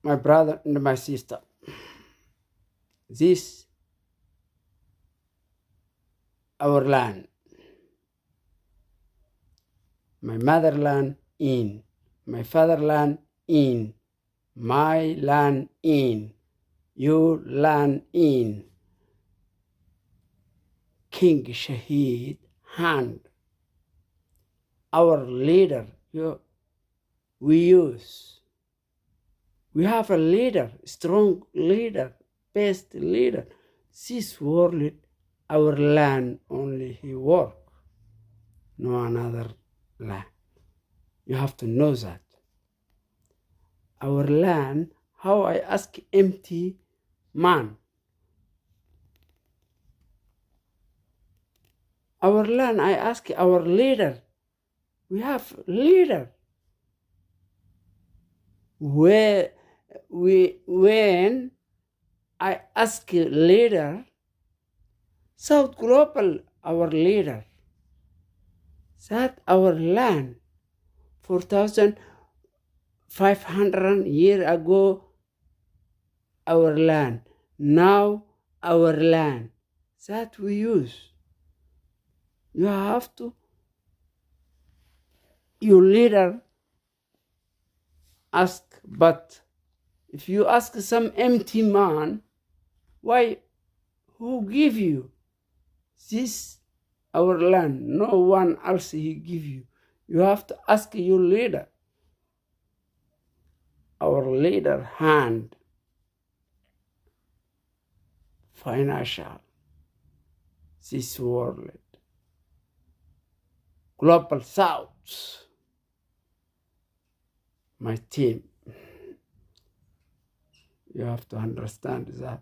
my brother and my sister, this our land, my motherland in, my fatherland in, my land in, your land in. King Shahid hand, our leader, we use. We have a leader, strong leader, best leader. This world, our land only he work, no another land. You have to know that. Our land, how I ask empty man. Our land, I ask our leader. We have leader. When I ask leader, South Global, our leader, that our land, 4,500 years ago, our land, now our land, that we use. You have to, your leader ask, but if you ask some empty man, why, who give you this, our land? No one else he give you. You have to ask your leader. Our leader hand, financial, this world, global south, my team. You have to understand that.